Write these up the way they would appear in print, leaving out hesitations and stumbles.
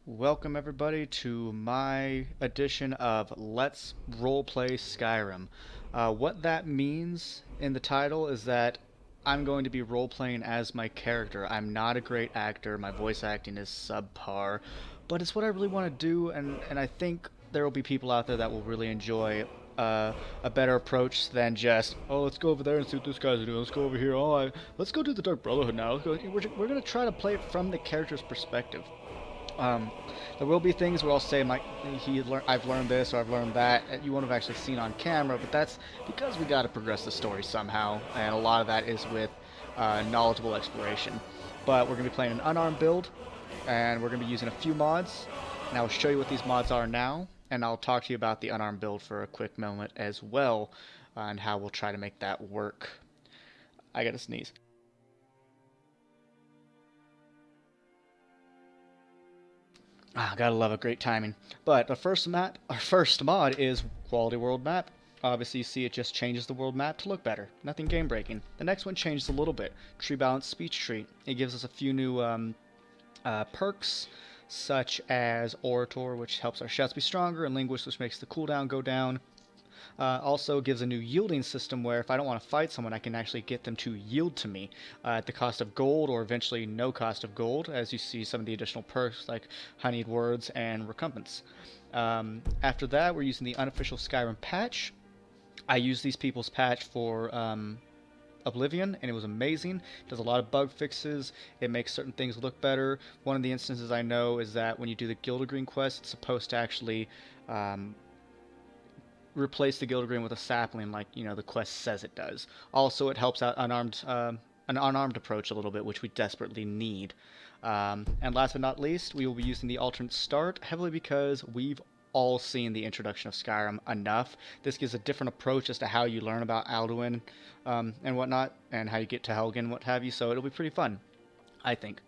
Welcome everybody to my edition of Let's Roleplay Skyrim. What that means in the title is that I'm going to be roleplaying as my character. I'm not a great actor, my voice acting is subpar, but it's what I really want to do, and I think there will be people out there that will really enjoy a better approach than just, oh, let's go over there and see what this guy's doing. Let's go over here. Let's go do the Dark Brotherhood now. We're going to try to play it from the character's perspective. Um, there will be things where I'll say, I've learned this or I've learned that. You won't have actually seen on camera, but that's because we got to progress the story somehow, and a lot of that is with knowledgeable exploration. But we're going to be playing an unarmed build, and we're going to be using a few mods, and I'll show you what these mods are now, and I'll talk to you about the unarmed build for a quick moment as well, and how we'll try to make that work. I gotta sneeze. Ah, gotta love a great timing. But our first mod is Quality World Map. Obviously, you see it just changes the world map to look better. Nothing game breaking. The next one changes a little bit. Tree Balance Speech Tree. It gives us a few new perks, such as Orator, which helps our shouts be stronger, and Linguist, which makes the cooldown go down. Also gives a new yielding system where if I don't want to fight someone, I can actually get them to yield to me at the cost of gold or eventually no cost of gold, as you see some of the additional perks like honeyed words and recompense. After that, we're using the unofficial Skyrim patch. I used these people's patch for Oblivion, and it was amazing. It does a lot of bug fixes. It makes certain things look better. One of the instances I know is that when you do the Gildergreen quest, it's supposed to actually replace the Gildergreen with a sapling, like the quest says it does. Also, it helps out an unarmed approach a little bit, which we desperately need. And last but not least, we will be using the alternate start heavily because we've all seen the introduction of Skyrim enough. This gives a different approach as to how you learn about Alduin and whatnot, and how you get to Helgen, what have you. So it'll be pretty fun, I think.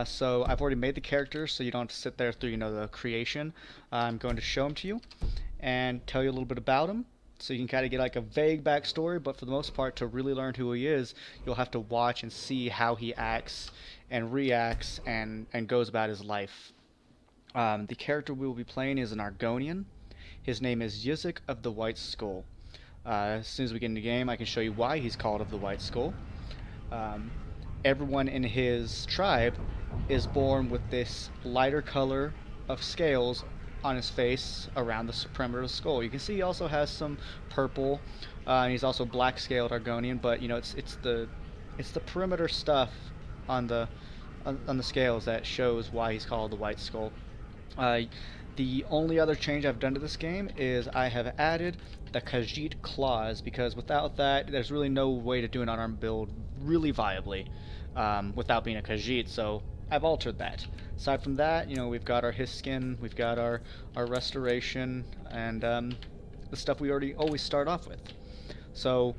So I've already made the characters, so you don't have to sit there through the creation. I'm going to show them to you and tell you a little bit about him, so you can kind of get like a vague backstory, but for the most part, to really learn who he is, you'll have to watch and see how he acts and reacts and goes about his life. The character we will be playing is an Argonian. His name is Yizzik of the Whiteskull. As soon as we get in the game, I can show you why he's called of the Whiteskull. Everyone in his tribe is born with this lighter color of scales on his face around the perimeter of the skull. You can see he also has some purple, and he's also black scaled Argonian, but it's the perimeter stuff on the scales that shows why he's called the Whiteskull. The only other change I've done to this game is I have added the Khajiit claws, because without that, there's really no way to do an unarmed build really viably without being a Khajiit, so I've altered that. Aside from that, we've got our his skin, we've got our restoration, and the stuff we always start off with. So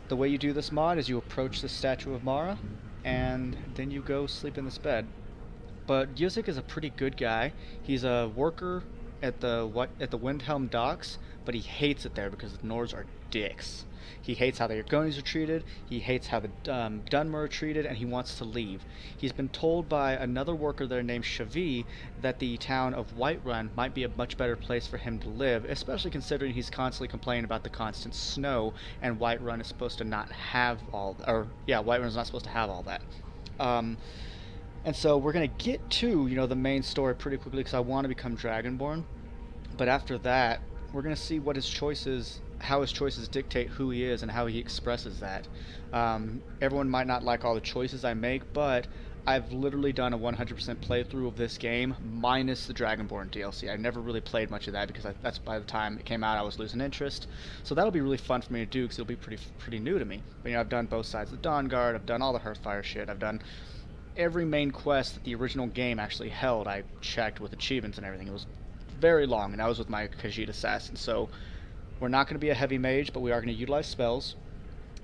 the way you do this mod is you approach the statue of Mara, and then you go sleep in this bed. But Yizzik is a pretty good guy. He's a worker at the Windhelm docks, but he hates it there because the Nords are dicks. He hates how the Argonians are treated, he hates how the Dunmer are treated, and he wants to leave. He's been told by another worker there named Shavee that the town of Whiterun might be a much better place for him to live, especially considering he's constantly complaining about the constant snow, and Whiterun is supposed to not have Whiterun's not supposed to have all that. And so we're going to get to, the main story pretty quickly because I want to become Dragonborn. But after that, we're going to see how his choices dictate who he is and how he expresses that. Everyone might not like all the choices I make, but I've literally done a 100% playthrough of this game, minus the Dragonborn DLC. I never really played much of that because that's by the time it came out I was losing interest. So that'll be really fun for me to do because it'll be pretty new to me. But I've done both sides of the Dawnguard, I've done all the Hearthfire shit, I've done every main quest that the original game actually held. I checked with achievements and everything. It was very long, and I was with my Khajiit assassin. So we're not going to be a heavy mage, but we are going to utilize spells,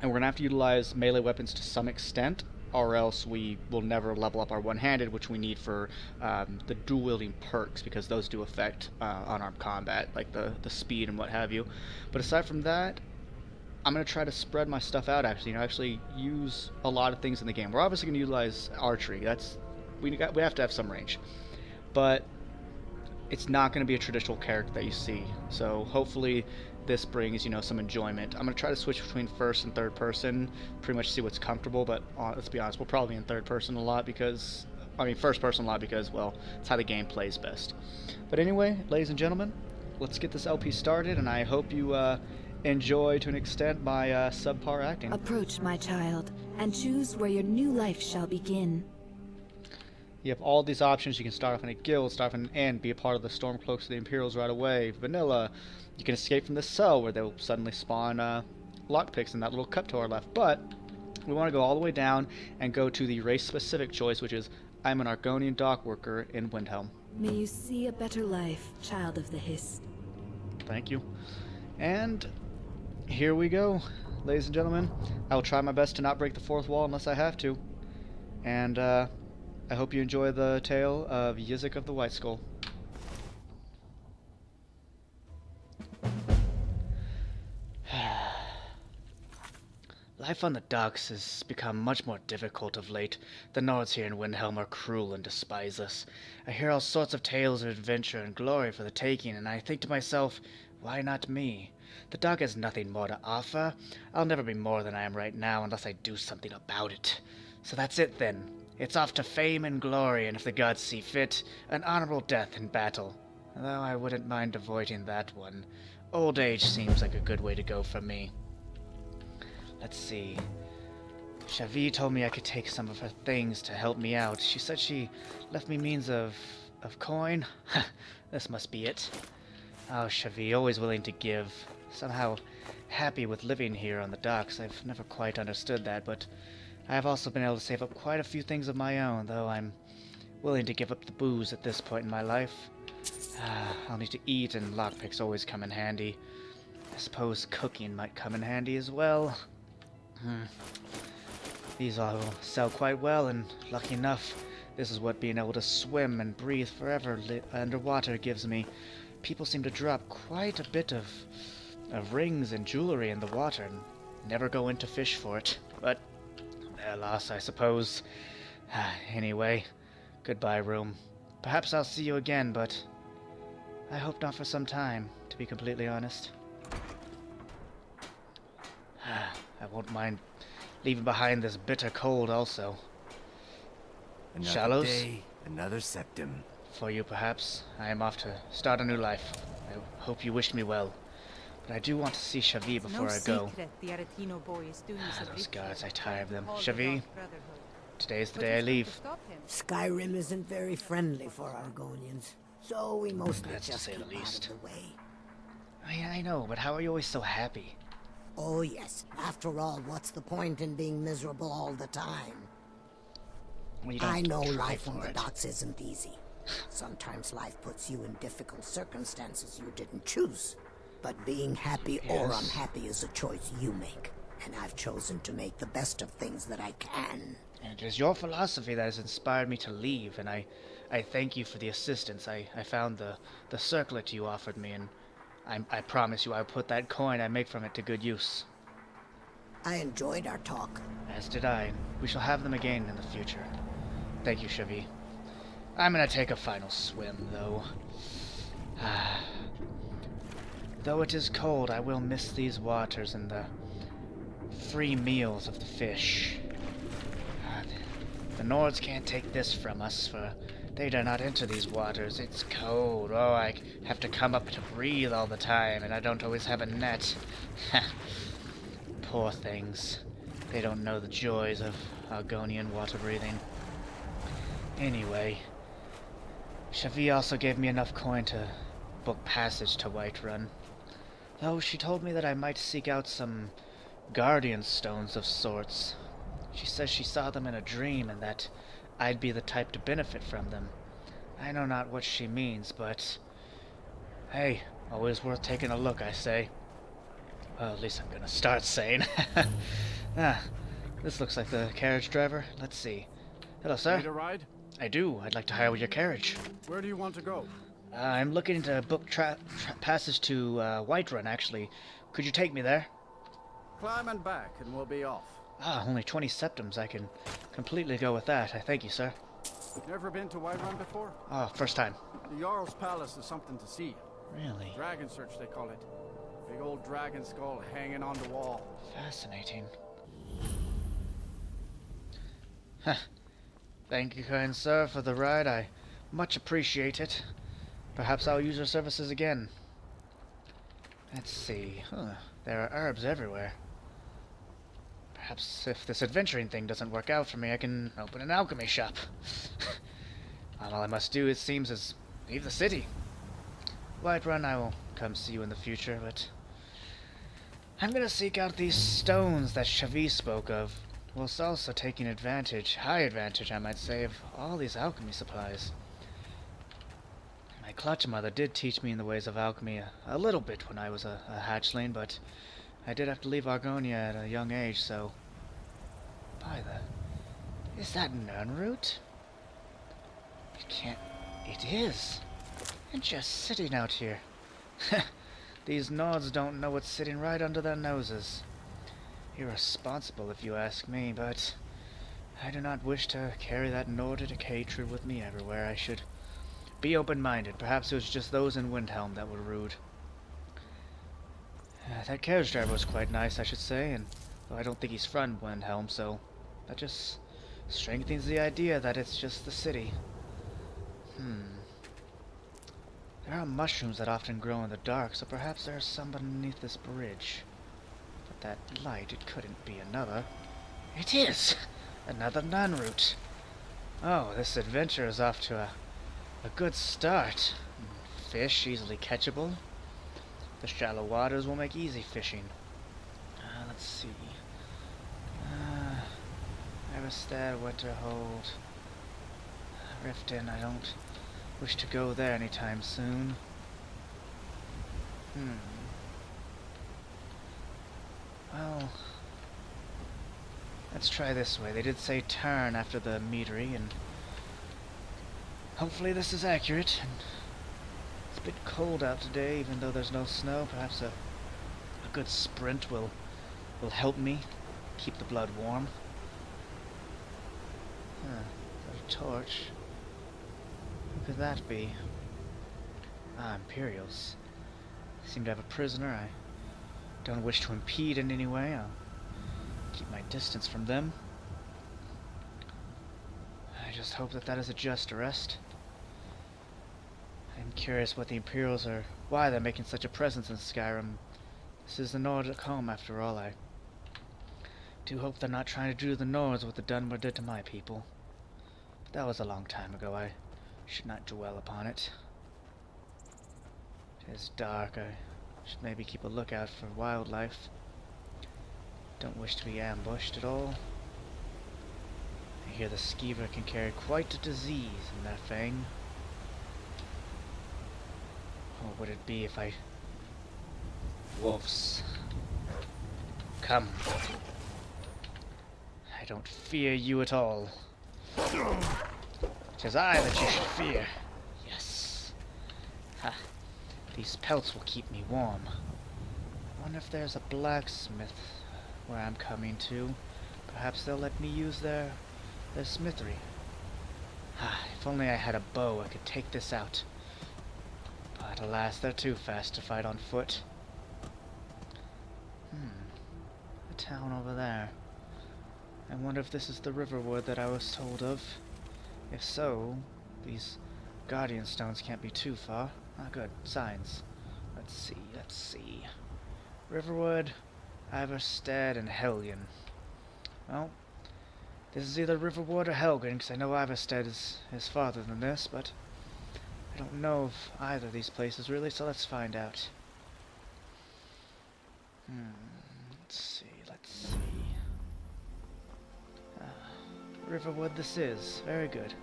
and we're going to have to utilize melee weapons to some extent, or else we will never level up our one-handed, which we need for the dual-wielding perks, because those do affect unarmed combat, like the speed and what have you. But aside from that, I'm going to try to spread my stuff out, actually use a lot of things in the game. We're obviously going to utilize archery. We have to have some range. but it's not going to be a traditional character that you see. So hopefully this brings, you know, some enjoyment. I'm going to try to switch between first and third person, pretty much see what's comfortable, but let's be honest, we'll probably be in third person a lot because, I mean first person a lot because, well, it's how the game plays best. But anyway, ladies and gentlemen, let's get this LP started, and I hope you enjoy to an extent my subpar acting. Approach, my child, and choose where your new life shall begin. You have all these options. You can start off in a guild, start off in an inn, be a part of the Stormcloaks of the Imperials right away. Vanilla, you can escape from this cell where they'll suddenly spawn lockpicks in that little cup to our left. But we want to go all the way down and go to the race-specific choice, which is I'm an Argonian dock worker in Windhelm. May you see a better life, child of the Hist. Thank you. And here we go, ladies and gentlemen. I will try my best to not break the fourth wall unless I have to. And I hope you enjoy the tale of Yizzik of the Whiteskull. Life on the docks has become much more difficult of late. The Nords here in Windhelm are cruel and despise us. I hear all sorts of tales of adventure and glory for the taking, and I think to myself, why not me? The dock has nothing more to offer. I'll never be more than I am right now unless I do something about it. So that's it then. It's off to fame and glory, and if the gods see fit, an honorable death in battle. Though I wouldn't mind avoiding that one. Old age seems like a good way to go for me. Let's see. Shavee told me I could take some of her things to help me out. She said she left me means of coin. This must be it. Oh, Shavee, always willing to give. Somehow happy with living here on the docks. I've never quite understood that, but I have also been able to save up quite a few things of my own, though I'm willing to give up the booze at this point in my life. I'll need to eat, and lockpicks always come in handy. I suppose cooking might come in handy as well. These all sell quite well, and lucky enough, this is what being able to swim and breathe forever underwater gives me. People seem to drop quite a bit of rings and jewelry in the water, and never go in to fish for it. But their loss, I suppose. Anyway, goodbye, room. Perhaps I'll see you again, but I hope not for some time, to be completely honest. I won't mind leaving behind this bitter cold also. Another Shallows? day, another septum. For you, perhaps. I am off to start a new life. I hope you wish me well. But I do want to see Shavee before I go. Those guards, I tire of them. Shavee, today's the day I leave. Skyrim isn't very friendly for Argonians, so we mostly That's to just say keep the least. out of the way. I know, but how are you always so happy? Oh yes, after all, what's the point in being miserable all the time? Well, you don't I know try life on for the it. docks isn't easy. Sometimes life puts you in difficult circumstances you didn't choose. But being happy or Yes. unhappy is a choice you make. And I've chosen to make the best of things that I can. And it is your philosophy that has inspired me to leave, and I thank you for the assistance. I found the circlet you offered me, and I promise you I will put that coin I make from it to good use. I enjoyed our talk. As did I. We shall have them again in the future. Thank you, Shavee. I'm gonna take a final swim, though. Though it is cold, I will miss these waters and the free meals of the fish. The Nords can't take this from us, for they do not enter these waters. It's cold. Oh, I have to come up to breathe all the time, and I don't always have a net. Poor things. They don't know the joys of Argonian water breathing. Anyway, Shavee also gave me enough coin to book passage to Whiterun. Though she told me that I might seek out some guardian stones of sorts. She says she saw them in a dream and that I'd be the type to benefit from them. I know not what she means, but hey, always worth taking a look, I say. Well, at least I'm gonna start saying. This looks like the carriage driver. Let's see. Hello, sir. Need a ride? I do. I'd like to hire your carriage. Where do you want to go? I'm looking to book passage to Whiterun, actually. Could you take me there? Climb and back, and we'll be off. Only 20 septums. I can completely go with that. I thank you, sir. Never been to Whiterun before? Oh, first time. The Jarl's Palace is something to see. Really? Dragon Search, they call it. Big old dragon skull hanging on the wall. Fascinating. Huh. Thank you, kind sir, for the ride. I much appreciate it. Perhaps I'll use your services again. Let's see. Huh. There are herbs everywhere. Perhaps if this adventuring thing doesn't work out for me, I can open an alchemy shop. And all I must do, it seems, is leave the city. Whiterun, I will come see you in the future, but I'm gonna seek out these stones that Shavee spoke of, whilst also taking advantage, high advantage I might say, of all these alchemy supplies. My clutch mother did teach me in the ways of alchemy a little bit when I was a hatchling, but I did have to leave Argonia at a young age, so... By the... Is that Nernroot? It can't... It is! And just sitting out here. These Nords don't know what's sitting right under their noses. Irresponsible, if you ask me, but I do not wish to carry that Nordic hatred with me everywhere. I should be open-minded. Perhaps it was just those in Windhelm that were rude. That carriage driver was quite nice, I should say, and though I don't think he's from Windhelm, so that just strengthens the idea that it's just the city. There are mushrooms that often grow in the dark, so perhaps there's some beneath this bridge. But that light, it couldn't be another. It is! Another Nernroot. Oh, this adventure is off to a good start. Fish, easily catchable. The shallow waters will make easy fishing. Let's see. Everstead, Winterhold. Riften, I don't wish to go there anytime soon. Well, let's try this way. They did say turn after the meadery, and hopefully this is accurate. And it's a bit cold out today, even though there's no snow. Perhaps a good sprint will help me keep the blood warm. Got a torch. Who could that be? Imperials. Seem to have a prisoner. I don't wish to impede in any way. I'll keep my distance from them. I just hope that is a just arrest. I'm curious what the Imperials are, why they're making such a presence in Skyrim. This is the Nordic home, after all. I do hope they're not trying to do to the Nords what the Dunmer did to my people. But that was a long time ago. I should not dwell upon it. It is dark. I should maybe keep a lookout for wildlife. Don't wish to be ambushed at all. I hear the skeever can carry quite a disease in their fang. What would it be if I... Wolves. Come. I don't fear you at all. It is I that you should fear. Yes. Ha. These pelts will keep me warm. I wonder if there's a blacksmith where I'm coming to. Perhaps they'll let me use their smithery. If only I had a bow, I could take this out. But alas, they're too fast to fight on foot. The town over there. I wonder if this is the Riverwood that I was told of. If so, these Guardian Stones can't be too far. Good. Signs. Let's see. Riverwood, Iverstead, and Helgen. Well, this is either Riverwood or Helgen, because I know Iverstead is farther than this, but I don't know of either of these places really, so let's find out. Let's see. Riverwood this is. Very good.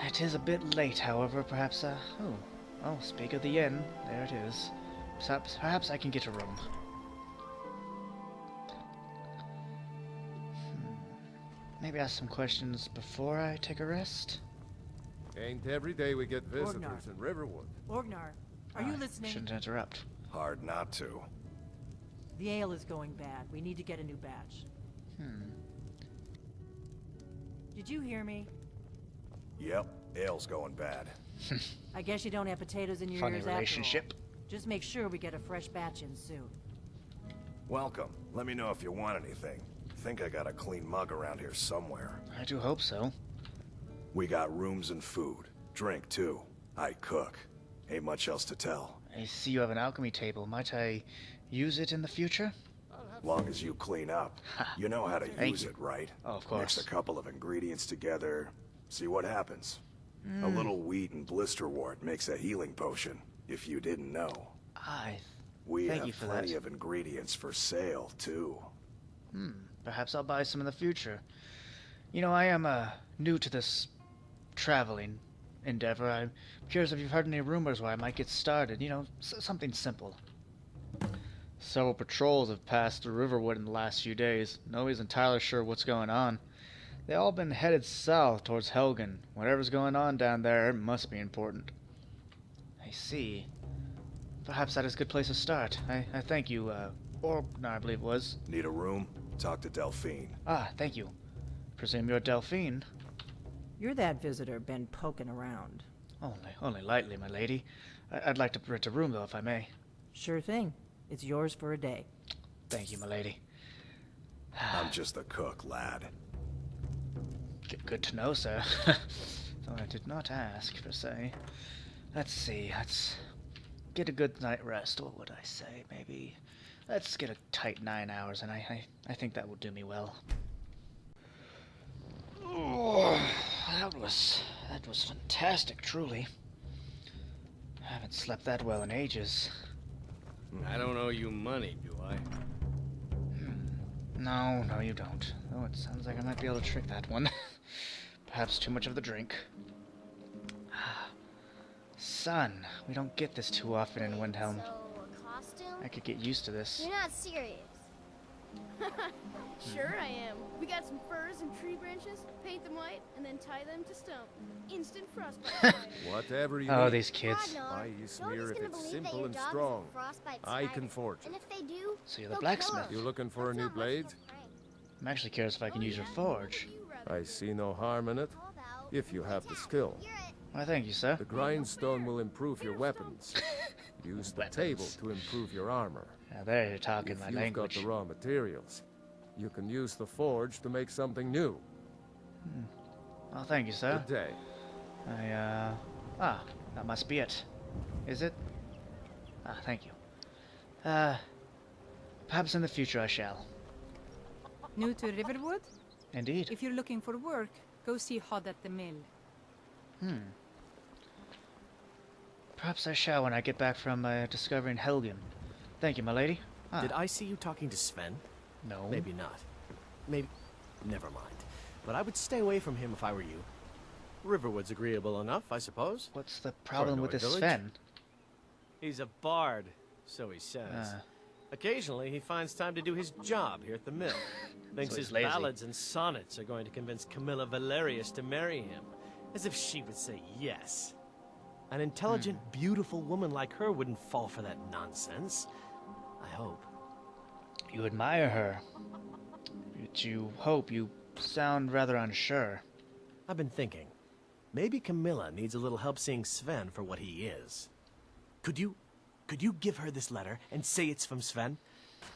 It is a bit late, however. Perhaps, speak of the inn. There it is. Perhaps I can get a room. Maybe ask some questions before I take a rest? Ain't every day we get visitors Orgnar. in Riverwood. Orgnar, are you listening? Shouldn't interrupt. Hard not to. The ale is going bad. We need to get a new batch. Did you hear me? Yep, ale's going bad. I guess you don't have potatoes in your Funny ears relationship. after all. Just make sure we get a fresh batch in soon. Welcome. Let me know if you want anything. Think I got a clean mug around here somewhere. I do hope so. We got rooms and food. Drink, too. I cook. Ain't much else to tell. I see you have an alchemy table. Might I use it in the future? Long as you clean up. You know how to Thank use you. it, right? Oh, of course. Mix a couple of ingredients together. See what happens. A little wheat and blisterwort makes a healing potion, if you didn't know. Thank We have you for plenty that. of ingredients for sale, too. Perhaps I'll buy some in the future. You know, I am new to this traveling endeavor. I'm curious if you've heard any rumors where I might get started. You know, something simple. Several patrols have passed through Riverwood in the last few days. Nobody's entirely sure what's going on. They've all been headed south towards Helgen. Whatever's going on down there, it must be important. I see. Perhaps that is a good place to start. I thank you, Orbnar, I believe it was. Need a room? Talk to Delphine. Thank you. Presume you're Delphine. You're that visitor been poking around. Only lightly, my lady. I'd like to rent a room, though, if I may. Sure thing. It's yours for a day. Thank you, my lady. I'm just the cook, lad. Good to know, sir. Though I did not ask, per se. Let's see, let's get a good night rest. What would I say? Maybe let's get a tight 9 hours, and I think that will do me well. Oh, that was fantastic, truly. I haven't slept that well in ages. I don't owe you money, do I? No, you don't. Oh, it sounds like I might be able to trick that one. Perhaps too much of the drink. Sun, we don't get this too often in Windhelm. So, a costume? I could get used to this. You're not serious. Sure I am. We got some furs and tree branches, paint them white, and then tie them to stone. Instant frostbite. Whatever you Oh, need. these kids. Why you smear if gonna it's believe that simple your and dog is a strong. frostbite I spider. can forge And it. if they do, So you're the they'll blacksmith. kill You looking for a That's new not much blade? of a prank. I'm actually curious if I can use your forge. I see no harm in it, How about if you we have the tap? skill. Hear it? Why, thank you, sir. The grindstone will improve your weapons. Use the Weapons. table to improve your armor. Now there you're talking If my you've language. got the raw materials, you can use the forge to make something new. Oh, thank you, sir. Good day. That must be it. Is it? Thank you. Perhaps in the future I shall. New to Riverwood? Indeed. If you're looking for work, go see Hod at the mill. Perhaps I shall when I get back from discovering Helgen. Thank you, my lady. Did I see you talking to Sven? No. Maybe not. Maybe... Never mind. But I would stay away from him if I were you. Riverwood's agreeable enough, I suppose. What's the problem with this village? Sven? He's a bard, so he says. Occasionally, he finds time to do his job here at the mill. Thinks So he's his lazy. ballads and sonnets are going to convince Camilla Valerius to marry him. As if she would say yes. An intelligent, beautiful woman like her wouldn't fall for that nonsense. I hope. You admire her. But you hope. You sound rather unsure. I've been thinking. Maybe Camilla needs a little help seeing Sven for what he is. Could you give her this letter and say it's from Sven?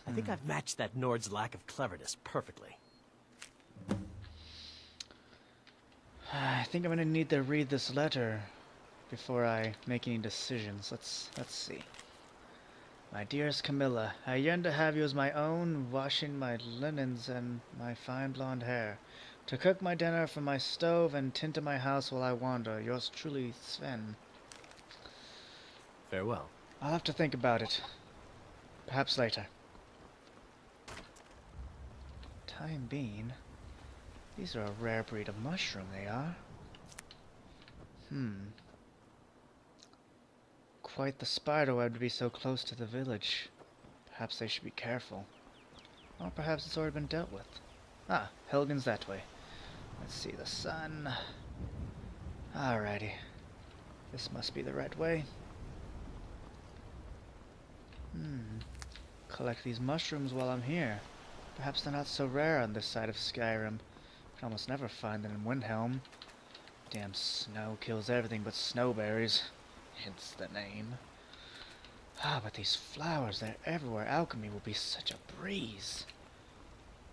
I think I've matched that Nord's lack of cleverness perfectly. I think I'm gonna need to read this letter before I make any decisions. Let's see. My dearest Camilla, I yearn to have you as my own, washing my linens and my fine blonde hair, to cook my dinner from my stove and tend to my house while I wander. Yours truly, Sven. Farewell. I'll have to think about it. Perhaps later. Time being, these are a rare breed of mushroom, they are. Quite the spiderweb to be so close to the village. Perhaps they should be careful. Or perhaps it's already been dealt with. Helgen's that way. Let's see, the sun. Alrighty. This must be the right way. Collect these mushrooms while I'm here. Perhaps they're not so rare on this side of Skyrim. Can almost never find them in Windhelm. Damn snow kills everything but snowberries. Hence the name. Ah, but these flowers, they're everywhere. Alchemy will be such a breeze.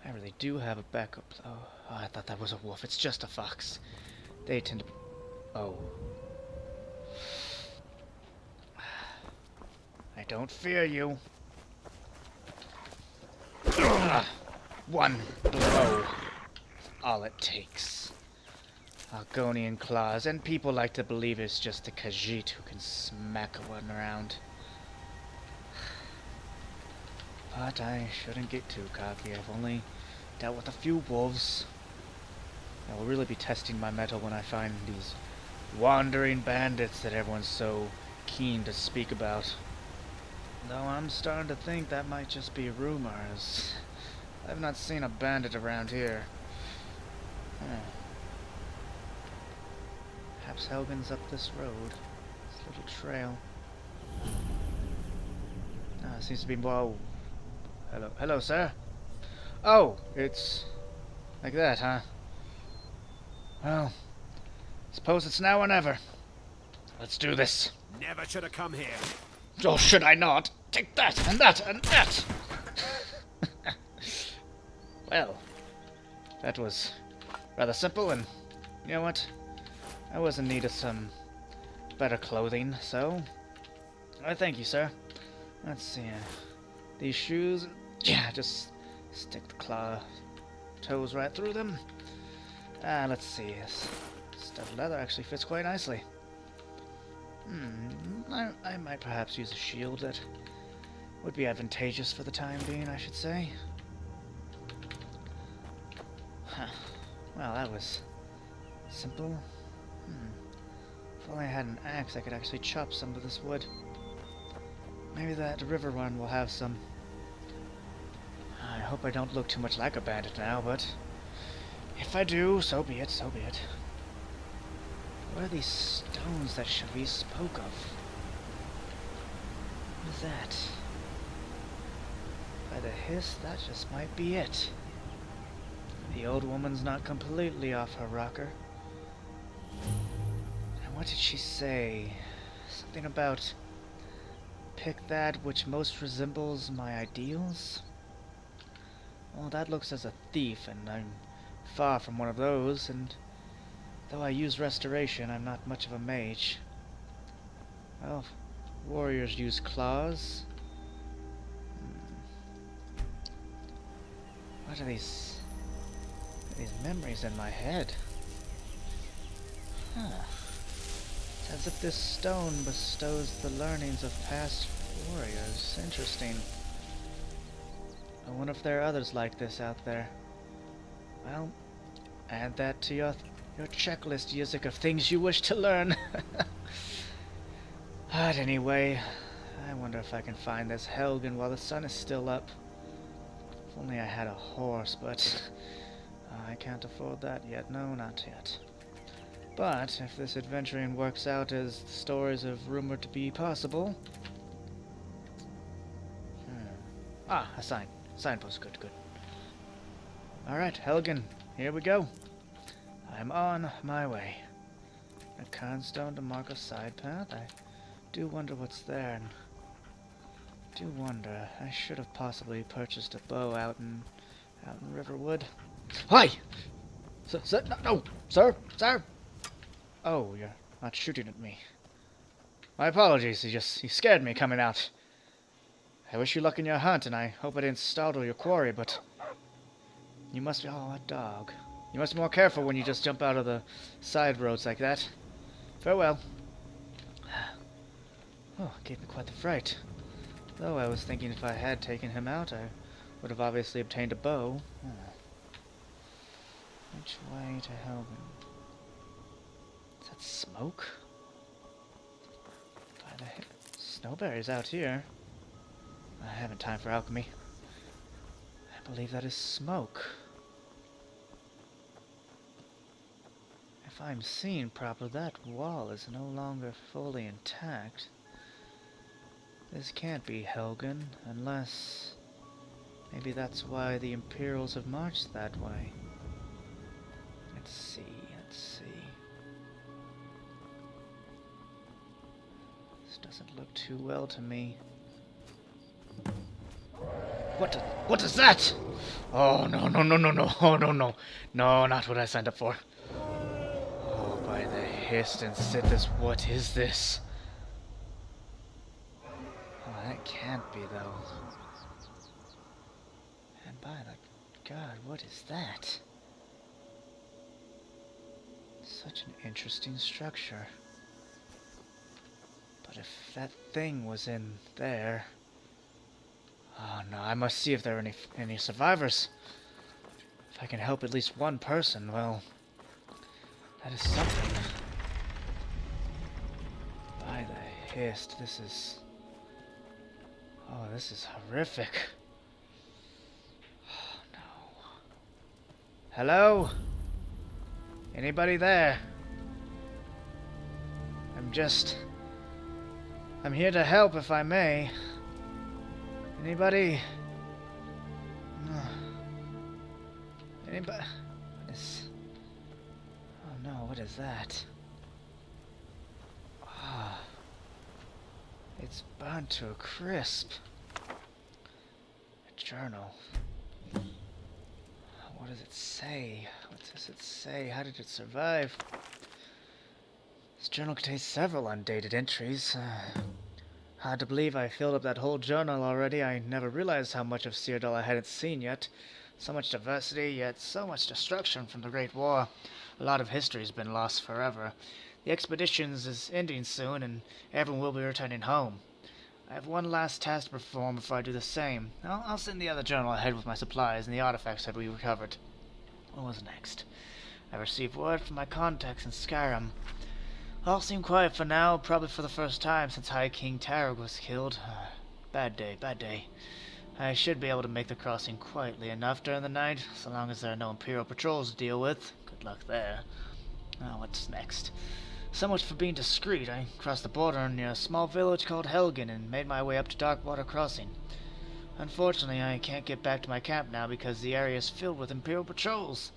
I really do have a backup. Oh, I thought that was a wolf. It's just a fox. They tend to... Oh. I don't fear you. One blow. All it takes. Argonian claws, and people like to believe it's just a Khajiit who can smack one around. But I shouldn't get too cocky. I've only dealt with a few wolves. I will really be testing my mettle when I find these wandering bandits that everyone's so keen to speak about. Though I'm starting to think that might just be rumors. I've not seen a bandit around here. Perhaps Helgen's up this road. This little trail. Seems to be... Whoa. Hello, sir. Oh, it's... like that, huh? Well, suppose it's now or never. Let's do this. Never should have come here. Or should I not? Take that, and that, and that! Well, that was rather simple, and you know what? I was in need of some better clothing, so I thank you, sir. Let's see, these shoes, yeah, just stick the toes right through them. Let's see, this stuffed leather actually fits quite nicely. I might perhaps use a shield. That would be advantageous for the time being, I should say. Huh. Well, that was simple. If only I had an axe, I could actually chop some of this wood. Maybe that river run will have some. I hope I don't look too much like a bandit now, but if I do, so be it, so be it. What are these stones that Shavee spoke of? What is that? By the hiss, that just might be it. The old woman's not completely off her rocker. And what did she say? Something about pick that which most resembles my ideals? Well, that looks as a thief, and I'm far from one of those, and though I use restoration, I'm not much of a mage. Well, warriors use claws. What are these memories in my head? It's as if this stone bestows the learnings of past warriors. Interesting. I wonder if there are others like this out there. Well, add that to your checklist, Yizzik, of things you wish to learn. But anyway, I wonder if I can find this Helgen while the sun is still up. If only I had a horse, but I can't afford that yet. No, not yet. But if this adventuring works out as the stories have rumored to be possible... a sign. Signpost, good. Alright, Helgen, here we go. I'm on my way. A cairnstone to mark a side path. I do wonder what's there, and do wonder. I should have possibly purchased a bow out in Riverwood. Hi! Sir, no, sir! Oh, you're not shooting at me. My apologies, you scared me coming out. I wish you luck in your hunt, and I hope I didn't startle your quarry, but you must be... Oh, a dog. You must be more careful when you just jump out of the side roads like that. Farewell. Oh, it gave me quite the fright. Though I was thinking if I had taken him out, I would have obviously obtained a bow. Which way to Helgen? Is that smoke? By the snowberries out here. I haven't time for alchemy. I believe that is smoke. If I'm seeing properly, that wall is no longer fully intact. This can't be Helgen, unless... maybe that's why the Imperials have marched that way. Let's see. This doesn't look too well to me. What is that? Oh, no, no, no, no, no, oh, no, no. No, not what I signed up for. Oh, by the Hist and Sithis, what is this? Oh, that can't be, though. And by the God, what is that? Such an interesting structure. But if that thing was in there... Oh no, I must see if there are any survivors. If I can help at least one person, well... that is something. By the Hist, this is... oh, this is horrific. Oh no. Hello? Anybody there? I'm here to help if I may. Anybody? Anybody? Oh no, what is that? Ah, it's burnt to a crisp. A journal. What does it say? What does it say? How did it survive? This journal contains several undated entries. Hard to believe I filled up that whole journal already. I never realized how much of Cyrodiil I hadn't seen yet. So much diversity, yet so much destruction from the Great War. A lot of history's been lost forever. The expeditions is ending soon, and everyone will be returning home. I have one last task to perform before I do the same. I'll send the other journal ahead with my supplies and the artifacts that we recovered. What was next? I received word from my contacts in Skyrim. All seem quiet for now, probably for the first time since High King Tarog was killed. Bad day, bad day. I should be able to make the crossing quietly enough during the night, so long as there are no Imperial patrols to deal with. Good luck there. What's next? So much for being discreet. I crossed the border near a small village called Helgen and made my way up to Darkwater Crossing. Unfortunately, I can't get back to my camp now because the area is filled with Imperial patrols.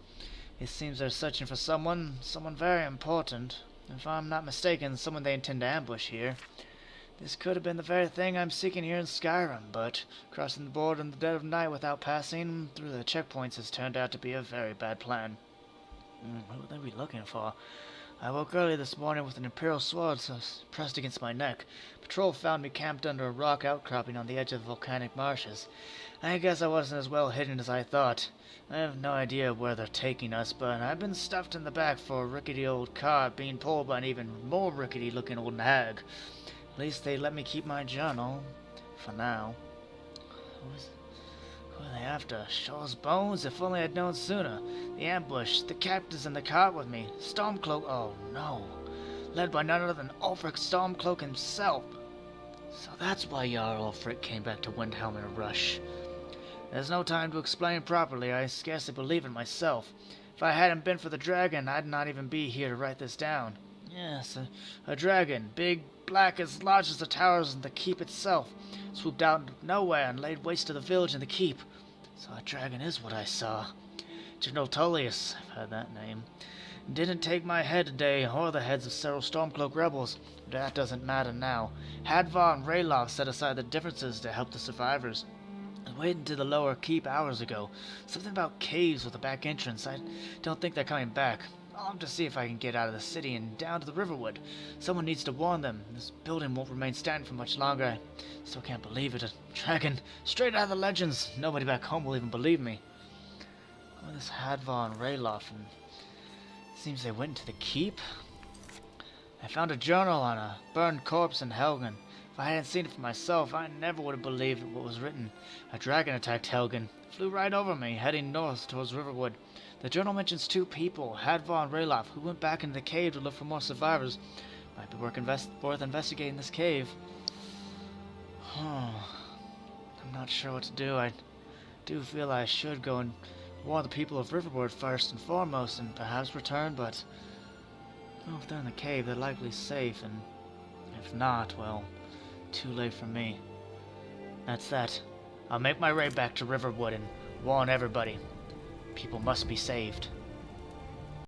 It seems they're searching for someone very important. If I'm not mistaken, someone they intend to ambush here. This could have been the very thing I'm seeking here in Skyrim, but crossing the border in the dead of night without passing through the checkpoints has turned out to be a very bad plan. What would they be looking for? I woke early this morning with an Imperial sword pressed against my neck. Patrol found me camped under a rock outcropping on the edge of the volcanic marshes. I guess I wasn't as well hidden as I thought. I have no idea where they're taking us, but I've been stuffed in the back for a rickety old cart being pulled by an even more rickety-looking old hag. At least they let me keep my journal. For now. Who are they after? Shaw's bones? If only I'd known sooner. The ambush. The captives in the cart with me. Stormcloak. Oh no. Led by none other than Ulfric Stormcloak himself. So that's why Jarl Ulfric came back to Windhelm in a rush. There's no time to explain properly. I scarcely believe it myself. If I hadn't been for the dragon, I'd not even be here to write this down. Yes, a dragon. Big, black, as large as the towers and the keep itself. Swooped out of nowhere and laid waste to the village and the keep. So a dragon is what I saw. General Tullius, I've heard that name. Didn't take my head today, or the heads of several Stormcloak rebels. That doesn't matter now. Hadvar and Rayloff set aside the differences to help the survivors. I waited into the lower keep hours ago. Something about caves with a back entrance. I don't think they're coming back. I'll have to see if I can get out of the city and down to the Riverwood. Someone needs to warn them. This building won't remain standing for much longer. I still can't believe it. A dragon, straight out of the legends. Nobody back home will even believe me. Oh, this Hadvar and Rayloff, and it seems they went into the keep. I found a journal on a burned corpse in Helgen. If I hadn't seen it for myself, I never would have believed what was written. A dragon attacked Helgen, flew right over me, heading north towards Riverwood. The journal mentions two people, Hadvar and Rayloff, who went back into the cave to look for more survivors. Might be worth investigating this cave. I'm not sure what to do. I do feel I should go and warn the people of Riverwood first and foremost, and perhaps return, but if they're in the cave, they're likely safe, and if not, well, too late for me. That's that. I'll make my way back to Riverwood and warn everybody. People must be saved.